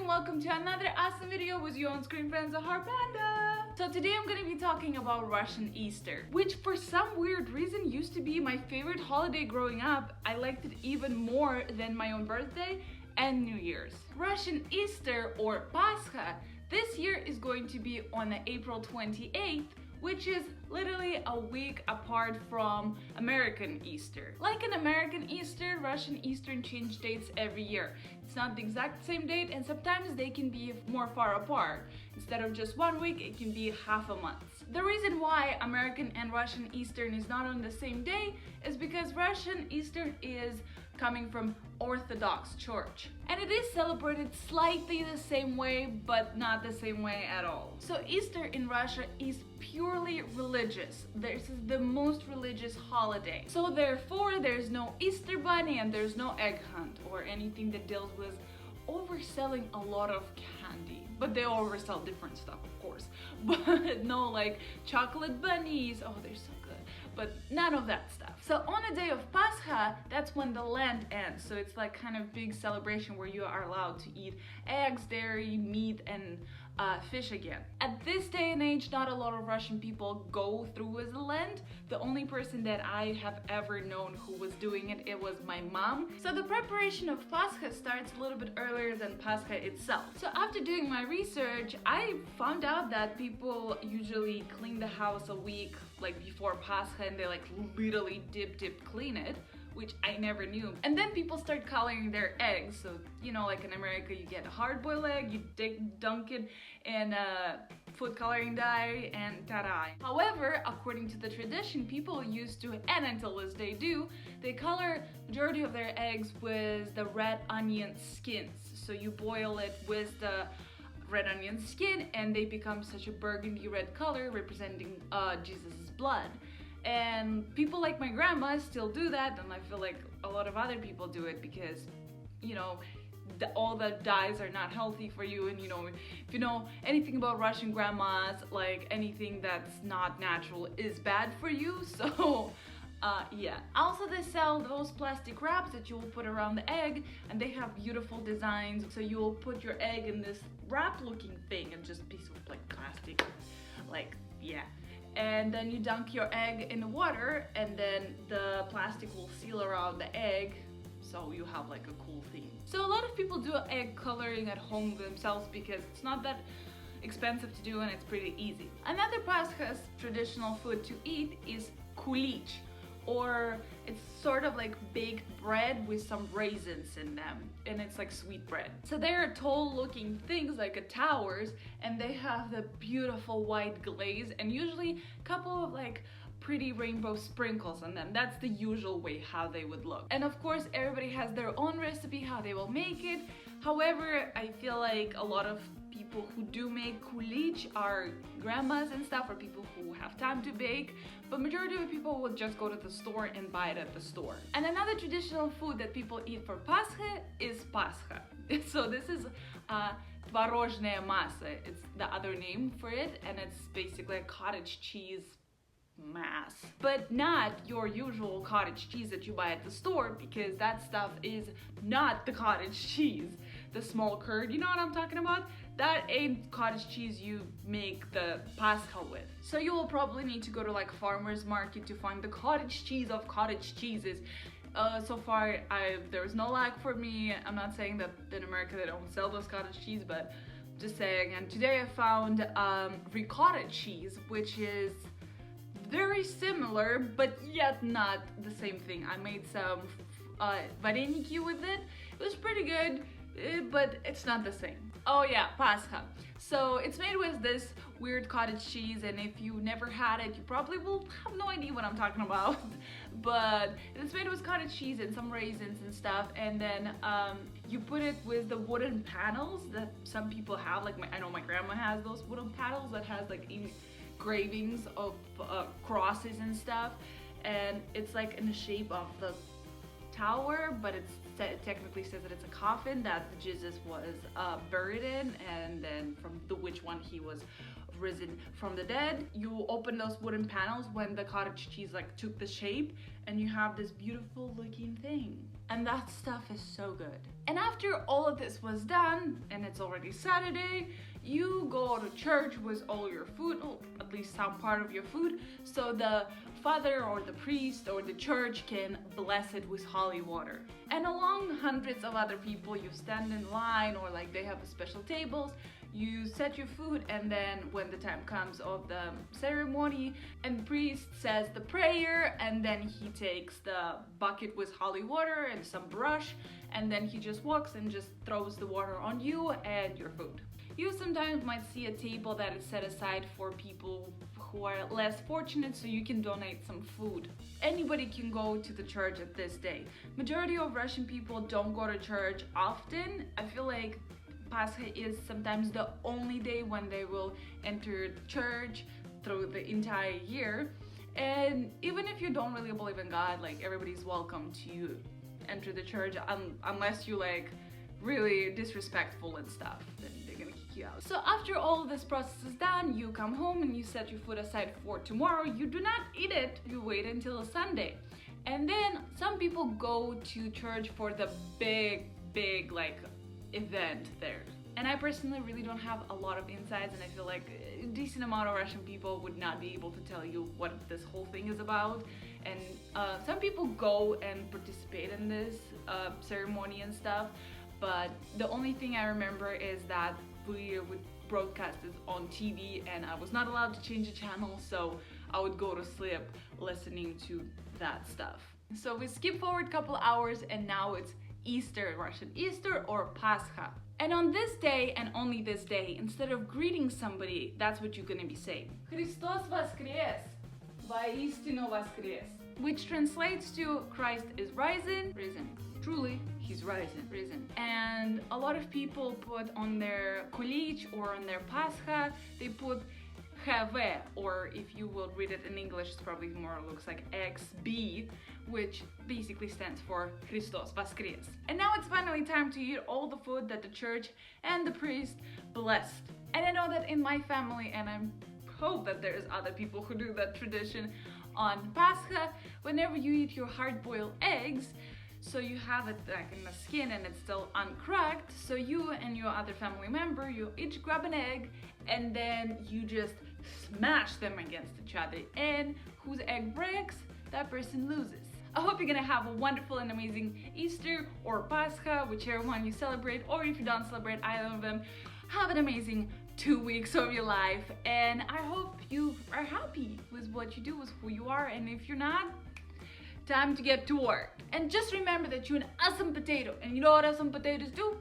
and welcome to another awesome video with your on-screen friends of Panda. So today I'm gonna be talking about Russian Easter, which for some weird reason used to be my favorite holiday growing up. I liked it even more than my own birthday and New Year's. Russian Easter, or Pascha, this year is going to be on April 28th, which is literally a week apart from American Easter. Like an American Easter, Russian Easter change dates every year. It's not the exact same date, and sometimes they can be more far apart. Instead of just 1 week, it can be half a month. The reason why American and Russian Easter is not on the same day is because Russian Easter is coming from Orthodox Church. And it is celebrated slightly the same way, but not the same way at all. So Easter in Russia is purely religious. This is the most religious holiday. So therefore, there's no Easter bunny and there's no egg hunt or anything that deals with overselling a lot of candy. But they oversell different stuff, of course. But no, like chocolate bunnies, oh, they're so good. But none of that stuff. So on the day of Pascha, that's when the Lent ends. So it's like kind of big celebration where you are allowed to eat eggs, dairy, meat, and fish again. At this day and age, not a lot of Russian people go through with the Lent. The only person that I have ever known who was doing it, it was my mom. So the preparation of Pascha starts a little bit earlier than Pascha itself. So after doing my research, I found out that people usually clean the house a week like before Pascha, and they like literally dip clean it, which I never knew. And then people start coloring their eggs. So, you know, like in America, you get a hard-boiled egg, you dunk it in food coloring dye, and ta-da. However, according to the tradition, people used to, and until this day do, they color majority of their eggs with the red onion skins. So you boil it with the red onion skin, and they become such a burgundy red color representing Jesus' blood. And people like my grandma still do that, and I feel like a lot of other people do it because, you know, all the dyes are not healthy for you, and you know, if you know anything about Russian grandmas, like anything that's not natural is bad for you. So yeah. Also, they sell those plastic wraps that you will put around the egg, and they have beautiful designs. So you will put your egg in this wrap looking thing, and just a piece of like plastic, like, yeah. And then you dunk your egg in the water, and then the plastic will seal around the egg, so you have like a cool thing. So a lot of people do egg coloring at home themselves because it's not that expensive to do and it's pretty easy. Another Pascha's traditional food to eat is kulich, or it's sort of like baked bread with some raisins in them, and it's like sweet bread. So they're tall looking things like towers, and they have the beautiful white glaze and usually a couple of like pretty rainbow sprinkles on them. That's the usual way how they would look. And of course, everybody has their own recipe how they will make it. However, I feel like a lot of people who do make kulich are grandmas and stuff, or people who have time to bake, but majority of people will just go to the store and buy it at the store. And another traditional food that people eat for Pascha is Pascha. So this is tворожная масса. It's the other name for it, and it's basically a cottage cheese mass, but not your usual cottage cheese that you buy at the store, because that stuff is not the cottage cheese. The small curd, you know what I'm talking about? That ain't cottage cheese you make the Pascha with. So you will probably need to go to like farmer's market to find the cottage cheese of cottage cheeses. So far, there's no luck for me. I'm not saying that in America they don't sell those cottage cheese, but just saying. And today I found ricotta cheese, which is very similar, but yet not the same thing. I made some vareniki with it. It was pretty good, but it's not the same. Oh yeah, Pascha. So it's made with this weird cottage cheese, and if you never had it, you probably will have no idea what I'm talking about. But it's made with cottage cheese and some raisins and stuff, and then you put it with the wooden panels that some people have. Like I know my grandma has those wooden panels that has like engravings of crosses and stuff, and it's like in the shape of the tower, but it technically says that it's a coffin that Jesus was buried in, and then from which one he was risen from the dead. You open those wooden panels when the cottage cheese like took the shape, and you have this beautiful looking thing, and that stuff is so good. And after all of this was done, and it's already Saturday, you go to church with all your food, or at least some part of your food, so the father or the priest or the church can bless it with holy water. And along hundreds of other people, you stand in line, or like they have special tables, you set your food, and then when the time comes of the ceremony and the priest says the prayer, and then he takes the bucket with holy water and some brush, and then he just walks and just throws the water on you and your food. You sometimes might see a table that is set aside for people who are less fortunate, so you can donate some food. Anybody can go to the church at this day. Majority of Russian people don't go to church often. I feel like Pascha is sometimes the only day when they will enter the church through the entire year. And even if you don't really believe in God, like, everybody's welcome to enter the church, unless you like really disrespectful and stuff, then they're gonna kick you out. So after all this process is done, you come home and you set your food aside for tomorrow. You do not eat it, you wait until Sunday. And then some people go to church for the big like event there. And I personally really don't have a lot of insights, and I feel like a decent amount of Russian people would not be able to tell you what this whole thing is about. And some people go and participate in this ceremony and stuff, but the only thing I remember is that we would broadcast this on TV, and I was not allowed to change the channel, so I would go to sleep listening to that stuff. So we skip forward a couple hours, and now it's Easter, Russian Easter or Pascha. And on this day, and only this day, instead of greeting somebody, that's what you're gonna be saying. Христос воскрес! Воистину воскрес! Which translates to Christ is risen. Truly, he's risen. And a lot of people put on their kolich or on their Pascha, they put HV, or if you will read it in English, it probably more looks like XB, which basically stands for Christos Voskres. And now it's finally time to eat all the food that the church and the priest blessed. And I know that in my family, and I hope that there's other people who do that tradition on Pascha, whenever you eat your hard-boiled eggs, so you have it like in the skin and it's still uncracked, so you and your other family member, you each grab an egg and then you just smash them against each other, and whose egg breaks, that person loses. I hope you're gonna have a wonderful and amazing Easter or Pascha, whichever one you celebrate, or if you don't celebrate either of them, have an amazing 2 weeks of your life, and I hope you are happy with what you do, with who you are, and if you're not, time to get to work. And just remember that you're an awesome potato, and you know what awesome potatoes do?